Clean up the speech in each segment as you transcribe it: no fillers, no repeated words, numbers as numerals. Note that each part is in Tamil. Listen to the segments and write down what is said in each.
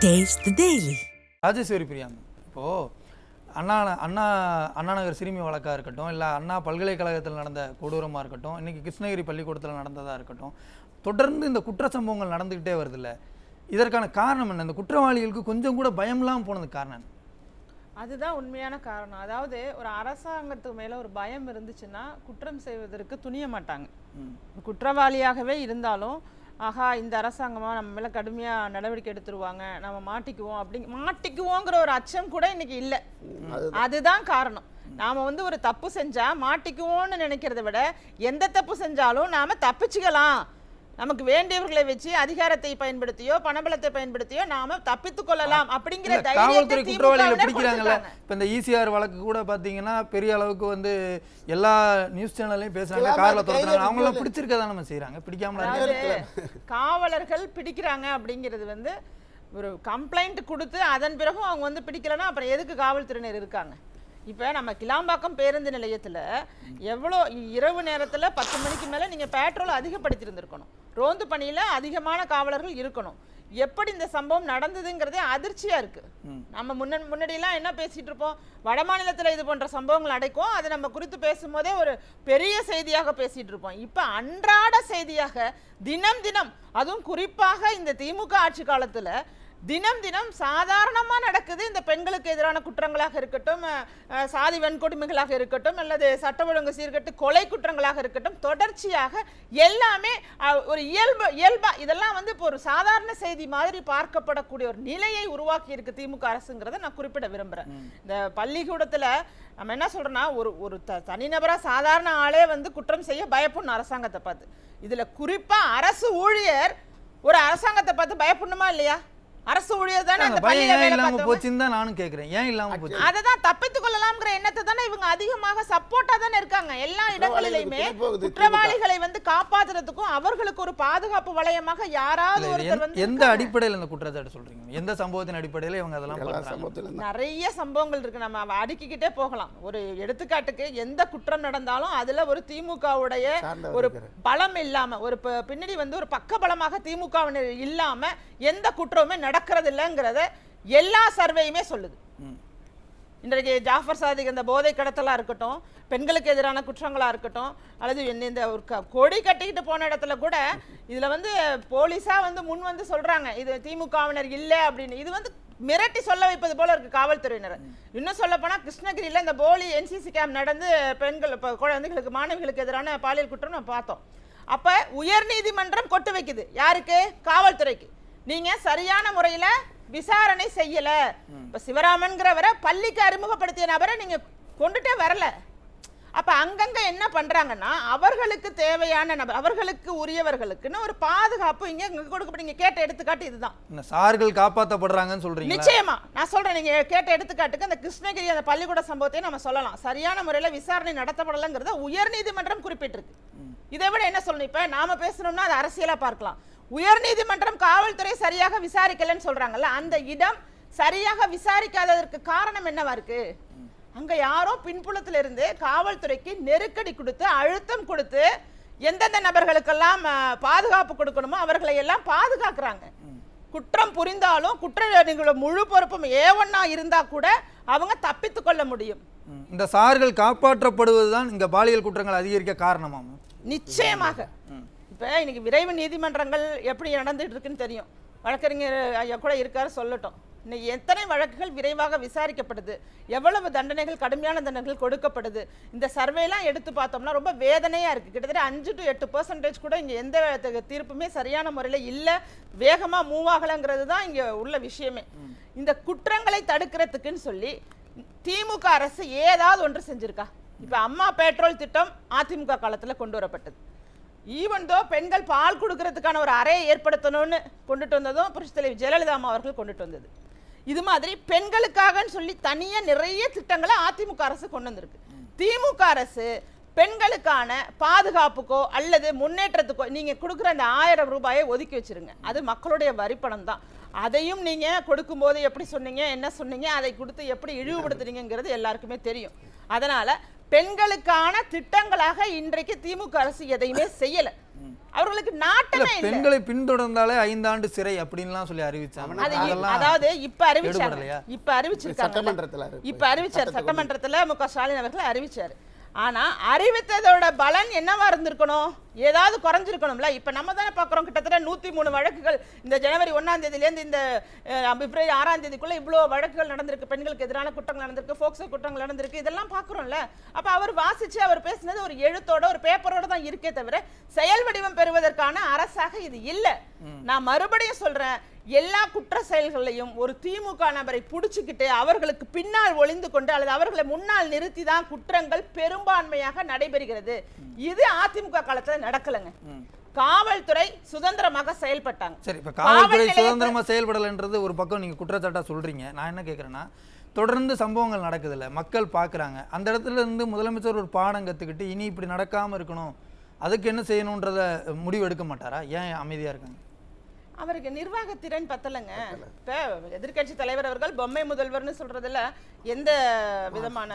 Taste the Daily. ராஜேஸ்வரி பிரியாங்க இப்போது அண்ணா நகர் சிறுமி வழக்காக இருக்கட்டும், இல்லை அண்ணா பல்கலைக்கழகத்தில் நடந்த கொடூரமாக இருக்கட்டும், இன்றைக்கி கிருஷ்ணகிரி பள்ளிக்கூடத்தில் நடந்ததாக இருக்கட்டும், தொடர்ந்து இந்த குற்ற சம்பவங்கள் நடந்துக்கிட்டே வருதில்ல. இதற்கான காரணம் என்ன? இந்த குற்றவாளிகளுக்கு கொஞ்சம் கூட பயம்லாம் போனதுக்கு காரணம்? அதுதான் உண்மையான காரணம். அதாவது ஒரு அரசாங்கத்துக்கு மேலே ஒரு பயம் இருந்துச்சுன்னா குற்றம் செய்வதற்கு துணிய மாட்டாங்க. குற்றவாளியாகவே இருந்தாலும் ஆஹா இந்த அரசாங்கமாக நம்ம மேலே கடுமையாக நடவடிக்கை எடுத்துருவாங்க, நம்ம மாட்டிக்குவோங்கிற ஒரு அச்சம் கூட இன்னைக்கு இல்லை. அதுதான் காரணம். நாம் ஒரு தப்பு செஞ்சால் மாட்டிக்குவோன்னு நினைக்கிறத விட எந்த தப்பு செஞ்சாலும் நாம் தப்பிச்சுக்கலாம், நமக்கு வேண்டியவர்களை வச்சு அதிகாரத்தை பயன்படுத்தியோ பணபலத்தை பயன்படுத்தியோ நாம தப்பித்துக் கொள்ளலாம் அப்படிங்கிற காவல்துறை குற்றவாளிகளை பிடிக்கிறாங்கல்ல. இப்ப இந்த ஈசிஆர் வழக்கு கூட பாத்தீங்கன்னா பெரிய அளவுக்கு எல்லா நியூஸ் சேனல்லையும் பேசுறாங்க, கார்ல துரத்துறாங்க. அவங்க எல்லாம் பிடிச்சிருக்கதா நம்ம செய்யறாங்க, பிடிக்காம காவலர்கள் பிடிக்கிறாங்க அப்படிங்கிறது ஒரு கம்ப்ளைண்ட் கொடுத்து அதன் பிறகும் அவங்க பிடிக்கலன்னா அப்புறம் எதுக்கு காவல்துறையினர் இருக்காங்க? இப்போ நம்ம கிளாம்பாக்கம் பேருந்து நிலையத்தில் எவ்வளோ இரவு நேரத்தில் 10 மணிக்கு மேலே நீங்கள் பெட்ரோல் அதிகப்படுத்தியிருந்திருக்கணும், ரோந்து பணியில் அதிகமான காவலர்கள் இருக்கணும். எப்படி இந்த சம்பவம் நடந்ததுங்கிறதே அதிர்ச்சியாக இருக்குது. நம்ம முன்னாடியெல்லாம் என்ன பேசிகிட்டு இருப்போம், வட மாநிலத்தில் இது போன்ற சம்பவங்கள் அடைக்கும், அது நம்ம குறித்து பேசும்போதே ஒரு பெரிய செய்தியாக பேசிகிட்டு இருப்போம். இப்போ அன்றாட செய்தியாக தினம் தினம், அதுவும் குறிப்பாக இந்த திமுக ஆட்சி காலத்தில் தினம் தினம் சாதாரணமாக நடக்குது. இந்த பெண்களுக்கு எதிரான குற்றங்களாக இருக்கட்டும், சாதி வன்கொடுமைகளாக இருக்கட்டும், அல்லது சட்ட ஒழுங்கு சீர்கட்டு கொலை குற்றங்களாக இருக்கட்டும், தொடர்ச்சியாக எல்லாமே ஒரு இயல்பாக இதெல்லாம் இப்போ ஒரு சாதாரண செய்தி மாதிரி பார்க்கப்படக்கூடிய ஒரு நிலையை உருவாக்கி இருக்கு திமுக அரசுங்கிறத நான் குறிப்பிட விரும்புகிறேன். இந்த பள்ளிக்கூடத்தில் நம்ம என்ன சொல்றோம்னா, ஒரு தனிநபராக சாதாரண ஆளே குற்றம் செய்ய பயப்படணும் அரசாங்கத்தை பார்த்து. இதில் குறிப்பாக அரசு ஊழியர் ஒரு அரசாங்கத்தை பார்த்து பயப்படணுமா இல்லையா? அரசு ஊழியர் தானே அந்த பள்ளியில வேலை பார்த்தவங்க. நானும் கேக்குறேன், ஏன் இல்லாம போச்சு? அததான் தப்பித்துக் கொள்ளலாம்ங்கற எண்ணத்தை தானே இவங்க அதிகமாக சப்போர்ட்டா தானே இருக்காங்க. எல்லா இடங்களிலுமே குற்றவாளிகளை காப்பாத்துறதுக்கும் அவர்களுக்கு ஒரு பாதுகாப்பு வளையமாக யாராவது ஒருத்தர் எந்த அடிப்படையில் இந்த குற்றச்சாட்டு சொல்றீங்க? எந்த சம்பவத்தின் அடிப்படையில் இவங்க அதெல்லாம் பண்றாங்க? நிறைய சம்பவங்கள் இருக்கு, நம்ம அடுக்கிக்கிட்டே போகலாம். ஒரு எடுத்துக்காட்டுக்கு எந்த குற்றம் நடந்தாலும் அதுல ஒரு திமுகவுடைய ஒரு பலம் இல்லாம, ஒரு பின்னாடி ஒரு பக்க பலமாக திமுகவினர் இல்லாம எந்த குற்றமுமே நடக்கிறது இல்லைங்கிறத எல்லா சர்வேயுமே சொல்லுது. இன்றைக்கு ஜாஃபர் சாதிக் இந்த போதை கடத்தலா இருக்கட்டும், பெண்களுக்கு எதிரான குற்றங்களா இருக்கட்டும், அல்லது இந்த ஒரு கொடி கட்டிக்கிட்டு போன இடத்துல கூட இதுல போலீஸா முன் சொல்றாங்க இது திமுகவினர் இல்லை அப்படின்னு. இது மிரட்டி சொல்ல வைப்பது போல இருக்கு காவல்துறையினர். இன்னும் சொல்ல போனா கிருஷ்ணகிரியில இந்த போலி NCC கேம்ப் நடந்து பெண்கள் குழந்தைகளுக்கு மாணவிகளுக்கு எதிரான பாலியல் குற்றம் நம்ம பார்த்தோம். அப்ப உயர் நீதிமன்றம் கொட்டு வைக்குது யாருக்கு? காவல்துறைக்கு. நீங்க சரியான முறையில விசாரணை செய்யல. இப்ப சிவராமன்கிறவரை பள்ளிக்கு அறிமுகப்படுத்திய நபரை நீங்க கொண்டுட்டே வரல. அப்ப அங்கங்க என்ன பண்றாங்கன்னா, அவர்களுக்கு தேவையான நபர், அவர்களுக்கு உரியவர்களுக்குன்னு ஒரு பாதுகாப்பு இங்க கொடுக்கப்பட்டீங்க. கேட்ட எடுத்துக்காட்டு இதுதான். சார்கள் காப்பாற்றப்படுறாங்கன்னு சொல்றீங்க. நிச்சயமா நான் சொல்றேன், நீங்க கேட்ட எடுத்துக்காட்டுக்கு அந்த கிருஷ்ணகிரி அந்த பள்ளிக்கூட சம்பவத்தை நம்ம சொல்லலாம். சரியான முறையில விசாரணை நடத்தப்படலைங்கிறத உயர் நீதிமன்றம் குறிப்பிட்டிருக்கு. இதை விட என்ன சொல்லணும்? இப்ப நாம பேசணும்னா அது அரசியலா பார்க்கலாம். உயர் நீதிமன்றம் காவல்துறை சரியாக விசாரிக்கலன்னு சொல்றாங்கல்ல, அந்த இடம் சரியாக விசாரிக்காததற்கு காரணம் என்னவா இருக்கு? அங்க யாரோ பின்புலத்துல இருந்து காவல்துறைக்கு நெருக்கடி கொடுத்து அழுத்தம் கொடுத்து எந்தெந்த நபர்களுக்கெல்லாம் பாதுகாப்பு கொடுக்கணுமோ அவர்களை எல்லாம் பாதுகாக்கிறாங்க. குற்றம் புரிந்தாலும் குற்ற முழு பொறுப்பும் A1 இருந்தா கூட அவங்க தப்பித்துக் கொள்ள முடியும். இந்த சார்கள் காப்பாற்றப்படுவதுதான் இங்க பாலியல் குற்றங்கள் அதிகரிக்க காரணமாமா? நிச்சயமாக. இப்ப இன்னைக்கு விரைவு நீதிமன்றங்கள் எப்படி நடந்துட்டு இருக்குன்னு தெரியும். வழக்கறிஞர் ஐயா கூட இருக்காரு, சொல்லட்டும். இன்னைக்கு எத்தனை வழக்குகள் விரைவாக விசாரிக்கப்படுது, எவ்வளவு தண்டனைகள், கடுமையான தண்டனைகள் கொடுக்கப்படுது. இந்த சர்வேலாம் எடுத்து பார்த்தோம்னா ரொம்ப வேதனையா இருக்கு. கிட்டத்தட்ட 5 to 8% கூட இங்க எந்த தீர்ப்புமே சரியான முறையில இல்ல, வேகமா மூவ் ஆகலங்கிறது தான் இங்க உள்ள விஷயமே. இந்த குற்றங்களை தடுக்கிறதுக்குன்னு சொல்லி திமுக அரசு ஏதாவது ஒன்று செஞ்சிருக்கா? இப்ப அம்மா பெட்ரோல் திட்டம் அதிமுக காலத்துல கொண்டு வரப்பட்டது. ஈவன் தோ பெண்கள் பால் கொடுக்கறதுக்கான ஒரு அறையை ஏற்படுத்தணும்னு கொண்டுட்டு வந்ததும் புரட்சித் தலைவி ஜெயலலிதா அம்மா அவர்கள் கொண்டுட்டு வந்தது. இது மாதிரி பெண்களுக்காகன்னு சொல்லி தனியா நிறைய திட்டங்களை அதிமுக அரசு கொண்டு வந்திருக்கு. திமுக அரசு பெண்களுக்கான பாதுகாப்புக்கோ அல்லது முன்னேற்றத்துக்கோ நீங்க கொடுக்குற அந்த 1000 ரூபாயை ஒதுக்கி வச்சிருங்க. அது மக்களுடைய வரிப்பணம் தான். அதையும் நீங்க கொடுக்கும்போது எப்படி சொன்னீங்க, என்ன சொன்னீங்க, அதை கொடுத்து எப்படி இழிவுபடுத்துறீங்கிறது எல்லாருக்குமே தெரியும். அதனால பெண்களுக்கான திட்டங்களாக இன்றைக்கு திமுக அரசு எதையுமே செய்யல. அவர்களுக்கு நாட்டமே இல்ல. பெண்களை பின்தொடர்ந்தாலே 5 ஆண்டு சிறை அப்படின்லாம் சொல்லி அறிவிச்சாங்க. அதாவது இப்ப அறிவிச்சார் சட்டமன்றத்துல மு க ஸ்டாலின் அவர்கள் அறிவிச்சாரு. ஆனா அறிவித்ததோட பலன் என்னவா இருந்திருக்கணும்? ஏதாவது குறைஞ்சிருக்கணும்ல. இப்ப நம்ம தானே பாக்குறோம், கிட்டத்தட்ட 103 வழக்குகள் இந்த ஜனவரி 1ஆம் தேதியிலேருந்து இந்த பிப்ரவரி 6ஆம் தேதிக்குள்ள இவ்வளவு வழக்குகள் நடந்திருக்கு, பெண்களுக்கு எதிரான குற்றங்கள் நடந்திருக்கு, போக்சோ குற்றங்கள் நடந்திருக்கு, இதெல்லாம் பாக்குறோம்ல. அப்ப அவர் வாசிச்சு அவர் பேசினது ஒரு எழுத்தோட ஒரு பேப்பரோட தான் இருக்கே தவிர செயல் வடிவம் பெறுவதற்கான அரசாக இது இல்ல. நான் மறுபடியும் சொல்றேன், எல்லா குற்ற செயல்களையும் ஒரு திமுக நபரை புடிச்சுக்கிட்டு அவர்களுக்கு பின்னால் ஒளிந்து கொண்டு அல்லது அவர்களை முன்னால் நிறுத்தி தான் குற்றங்கள் பெரும்பான்மையாக நடைபெறுகிறது. இது அதிமுக காலத்துல நடக்கலங்க. காவல்துறை சுதந்திரமாக செயல்பட்டாங்க. சரி, இப்ப காவல்துறை சுதந்திரமா செயல்படலன்றது ஒரு பக்கம் நீங்க குற்றச்சாட்டா சொல்றீங்க. நான் என்ன கேக்குறேன்னா, தொடர்ந்து சம்பவங்கள் நடக்குது இல்ல, மக்கள் பாக்குறாங்க. அந்த இடத்துல இருந்து முதலமைச்சர் ஒரு பாடம் கத்துக்கிட்டு இனி இப்படி நடக்காம இருக்கணும், அதுக்கு என்ன செய்யணும்ன்றத முடிவு எடுக்க மாட்டாரா? ஏன் அமைதியா இருக்காங்க? அவருக்கு நிர்வாக திறன் பத்தலைங்க. இப்ப எதிர்கட்சி தலைவர் அவர்கள் பொம்மை முதல்வர்னு சொல்றதுல எந்த விதமான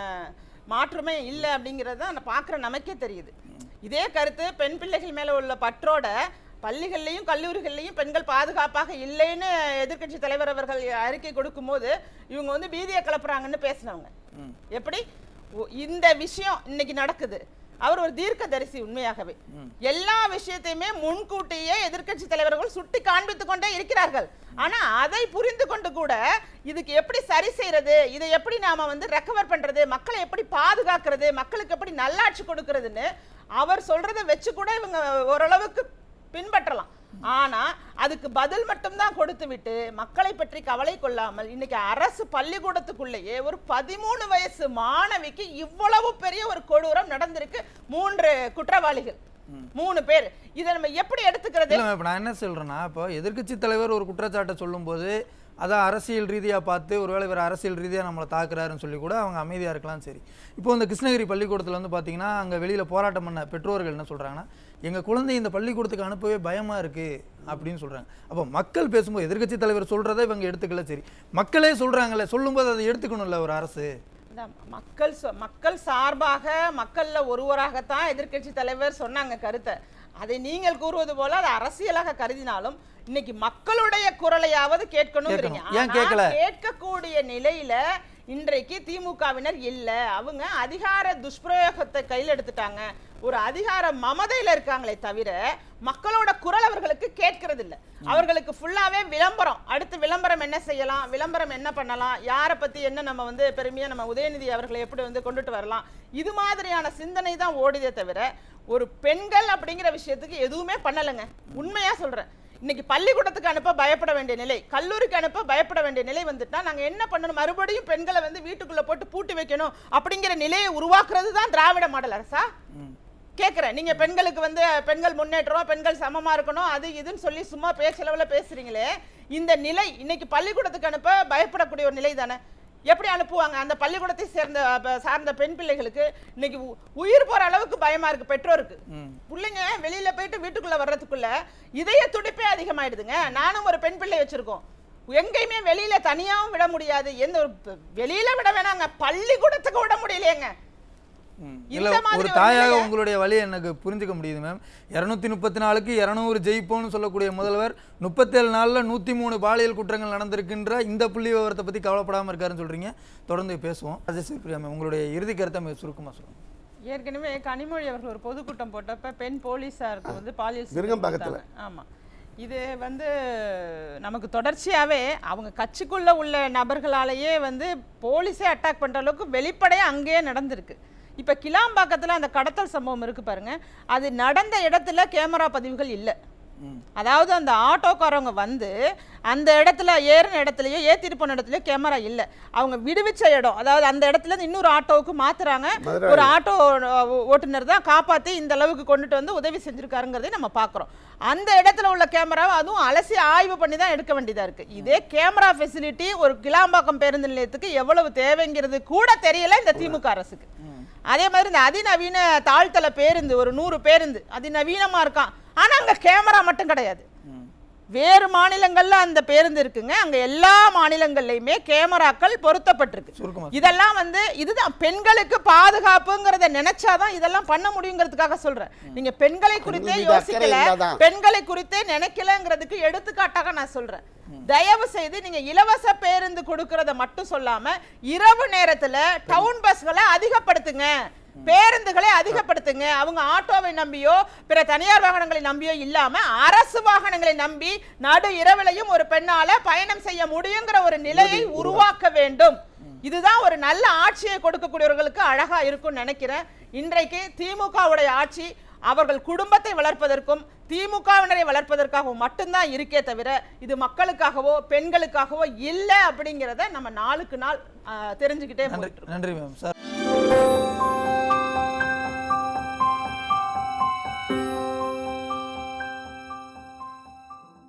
மாற்றமே இல்லை அப்படிங்கறத நான் பார்க்குற நமக்கே தெரியுது. இதே கருத்து பெண் பிள்ளைகள் மேல உள்ள பற்றோட பள்ளிகள்லையும் கல்லூரிகள்லையும் பெண்கள் பாதுகாப்பாக இல்லைன்னு எதிர்கட்சி தலைவர் அவர்கள் அறிக்கை கொடுக்கும் போது இவங்க வந்து பீதியை கிளப்புறாங்கன்னு பேசினவங்க. எப்படி இந்த விஷயம் இன்னைக்கு நடக்குது? அவர் ஒரு தீர்க்கதரிசி. உண்மையாகவே எல்லா விஷயத்தையுமே முன்கூட்டியே எதிர்கட்சி தலைவர்கள் சுட்டி காண்பித்துக் கொண்டே இருக்கிறார்கள். ஆனா அதை புரிந்து கொண்டு கூட இதுக்கு எப்படி சரி செய்யறது, இதை எப்படி நாம வந்து ரெக்கவர் பண்றது, மக்களை எப்படி பாதுகாக்கிறது, மக்களுக்கு எப்படி நல்லாட்சி கொடுக்கறதுன்னு அவர் சொல்றதை வச்சு கூட இவங்க ஓரளவுக்கு பின்பற்றலாம். ஆனா அதுக்கு பதில் மட்டும்தான் கொடுத்து விட்டு மக்களை பற்றி கவலை கொள்ளாமல் இன்னைக்கு அரசு பள்ளிக்கூடத்துக்குள்ளேயே ஒரு 13 வயசு மாணவிக்கு இவ்வளவு பெரிய ஒரு கொடூரம் நடந்திருக்கு. 3 குற்றவாளிகள், 3 பேர். இதை நம்ம எப்படி எடுத்துக்கிறது? நான் என்ன சொல்றேன்னா, இப்போ எதிர்கட்சி தலைவர் ஒரு குற்றச்சாட்டை சொல்லும் போது அதான் அரசியல் ரீதியாக பார்த்து ஒருவேளை இவர் அரசியல் ரீதியாக நம்மளை தாக்குறாருன்னு சொல்லி கூட அவங்க அமைதியாக இருக்கலாம். சரி, இப்போ இந்த கிருஷ்ணகிரி பள்ளிக்கூடத்தில் வந்து பார்த்தீங்கன்னா அங்கே வெளியில் போராட்டம் பண்ண பெற்றோர்கள் என்ன சொல்கிறாங்கன்னா, எங்கள் குழந்தை இந்த பள்ளிக்கூடத்துக்கு அனுப்பவே பயமாக இருக்குது அப்படின்னு சொல்கிறாங்க. அப்போ மக்கள் பேசும்போது எதிர்கட்சி தலைவர் சொல்கிறத இவங்க எடுத்துக்கல. சரி, மக்களே சொல்கிறாங்களே, சொல்லும்போது அதை எடுத்துக்கணும்ல ஒரு அரசு. மக்கள் சார்பாக மக்கள்ல ஒருவராகத்தான் எதிர்கட்சி தலைவர் சொன்னாங்க கருத்தை. அதை நீங்கள் கூறுவது போல அது அரசியலாக கருதினாலும் இன்னைக்கு மக்களுடைய குரலையாவது கேட்கணும். கேட்கக்கூடிய நிலையில இன்றைக்கு திமுகவினர் இல்ல. அவங்க அதிகார துஷ்பிரயோகத்தை கையில் எடுத்துட்டாங்க. ஒரு அதிகார மமதையில இருக்காங்களே தவிர மக்களோட குரல் அவர்களுக்கு கேட்கறது இல்ல. அவர்களுக்கு ஃபுல்லாவே விளம்பரம். அடுத்து விளம்பரம் என்ன செய்யலாம், விளம்பரம் என்ன பண்ணலாம், யாரை பத்தி என்ன நம்ம வந்து பெருமையா நம்ம உதயநிதி அவர்களை எப்படி வந்து கொண்டுட்டு வரலாம், இது மாதிரியான சிந்தனை தான் ஓடிதே தவிர ஒரு பெண்கள் அப்படிங்கிற விஷயத்துக்கு எதுவுமே பண்ணலைங்க. உண்மையா சொல்றேன். இன்னைக்கு பள்ளிக்கூடத்துக்கு அனுப்ப பயப்பட வேண்டிய நிலை, கல்லூரிக்கு அனுப்ப பயப்பட வேண்டிய நிலை வந்துட்டா நாங்க என்ன பண்ணணும்? மறுபடியும் பெண்களை வந்து வீட்டுக்குள்ள போட்டு பூட்டி வைக்கணும் அப்படிங்கிற நிலையை உருவாக்குறது தான் திராவிட மாடல் அரசா? கேட்கிறேன். நீங்க பெண்களுக்கு வந்து பெண்கள் முன்னேற்றம், பெண்கள் சமமா இருக்கணும், அது இதுன்னு சொல்லி சும்மா பேச்சளவுல பேசுறீங்களே, இந்த நிலை இன்னைக்கு பள்ளிக்கூடத்துக்கு அனுப்ப பயப்படக்கூடிய ஒரு நிலை தானே. எப்படி அனுப்புவாங்க? அந்த பள்ளிக்கூடத்தை சார்ந்த பெண் பிள்ளைகளுக்கு இன்னைக்கு உயிர் போற அளவுக்கு பயமா இருக்கு பெற்றோருக்கு. பிள்ளைங்க வெளியில போயிட்டு வீட்டுக்குள்ள வர்றதுக்குள்ள இதய துடிப்பே அதிகமாயிடுதுங்க. நானும் ஒரு பெண் பிள்ளை வச்சிருக்கோம். எங்கேயுமே வெளியில தனியாவும் விட முடியாது. எந்த வெளியில விட வேணாங்க, பள்ளிக்கூடத்துக்கு விட முடியலையேங்க. ஒரு தாயாக உங்களுடைய வழி எனக்கு புரிஞ்சுக்க முடியுது மேம். 234க்கு 200 ஜெயிப்போம்னு சொல்லக்கூடிய முதல்வர் 37 நாள்ல 103 பாலியல் குற்றங்கள் நடந்திருக்கின்ற இந்த புள்ளி விவரத்தை பத்தி கவலைப்படாம இருக்காருன்னு சொல்றீங்க. தொடர்ந்து பேசுவோம். ராஜேஸ்வரி மேம், உங்களுடைய இறுதி கருத்தை சுருக்கமா சொல்லுங்க. ஏற்கனவே கனிமொழி அவர்கள் ஒரு பொதுக்கூட்டம் போட்டப்ப பெண் போலீஸாருக்கு வந்து பாலியல், ஆமா, இது வந்து நமக்கு தொடர்ச்சியாவே அவங்க கட்சிக்குள்ள உள்ள நபர்களாலேயே வந்து போலீஸே அட்டாக் பண்ற அளவுக்கு வெளிப்படையா அங்கேயே நடந்திருக்கு. இப்ப கிளாம்பாக்கத்துல அந்த கடத்தல் சம்பவம் இருக்கு பாருங்க, அது நடந்த இடத்துல கேமரா பதிவுகள் இல்லை. அதாவது அந்த ஆட்டோக்காரவங்க வந்து அந்த இடத்துல ஏறின இடத்துலயோ ஏத்திட்டு போன இடத்துலயோ கேமரா இல்லை. அவங்க விடுவிச்ச இடம், அதாவது அந்த இடத்துல இருந்து இன்னொரு ஆட்டோவுக்கு மாத்துறாங்க. ஒரு ஆட்டோ ஓட்டுநர் தான் காப்பாத்தி இந்த அளவுக்கு கொண்டுட்டு வந்து உதவி செஞ்சிருக்காருங்கிறதை நம்ம பாக்குறோம். அந்த இடத்துல உள்ள கேமராவை அதுவும் அலசி ஆய்வு பண்ணி தான் எடுக்க வேண்டியதா இருக்கு. இதே கேமரா ஃபெசிலிட்டி ஒரு கிளாம்பாக்கம் பேருந்து நிலையத்துக்கு எவ்வளவு தேவைங்கிறது கூட தெரியல இந்த திமுக அரசுக்கு. அதே மாதிரி இந்த அதிநவீன தாழ்த்தள பேருந்து ஒரு 100 பேருந்து அதிநவீனமா இருக்கான், ஆனா அங்க கேமரா மட்டும் கிடையாது. வேறு மாநிலங்கள்ல அந்த பேருந்து இருக்குங்க, அங்க எல்லா மாநிலங்கள்லயுமே கேமராக்கள் பொருத்தப்பட்டிருக்கு. இதெல்லாம் வந்து இதுதான் பெண்களுக்கு பாதுகாப்புங்கிறத நினைச்சாதான் இதெல்லாம் பண்ண முடியுங்கிறதுக்காக சொல்றேன். நீங்க பெண்களை குறித்தே யோசிக்கல, பெண்களை குறித்தே நினைக்கலங்கிறதுக்கு எடுத்துக்காட்டாக நான் சொல்றேன். தயவு செய்து நீங்க இலவச பேருந்து கொடுக்கறத மட்டும் சொல்லாம இரவு நேரத்துல டவுன் பஸ்களை அதிகப்படுத்துங்க, பேருந்துகளை அதிகப்படுத்துங்க. அவங்க ஆட்டோவை நம்பியோ பிற தனியார் வாகனங்களை நம்பியோ இல்லாம அரசு வாகனங்களை நம்பி நடு இரவிலையும் ஒரு பெண்ணால பயணம் செய்ய முடியுங்கிற ஒரு நிலையை உருவாக்க வேண்டும். இதுதான் ஒரு நல்ல ஆட்சியை கொடுக்கக்கூடியவர்களுக்கு அழகா இருக்கும்னு நினைக்கிறேன். இன்றைக்கு திமுகவுடைய ஆட்சி அவர்கள் குடும்பத்தை வளர்ப்பதற்கும் திமுகவினரை வளர்ப்பதற்காகவும் மட்டும்தான் இருக்கே தவிர இது மக்களுக்காகவோ பெண்களுக்காகவோ இல்லை அப்படிங்கிறத நம்ம நாளுக்கு நாள் தெரிஞ்சுக்கிட்டே. நன்றி மேம் சார்.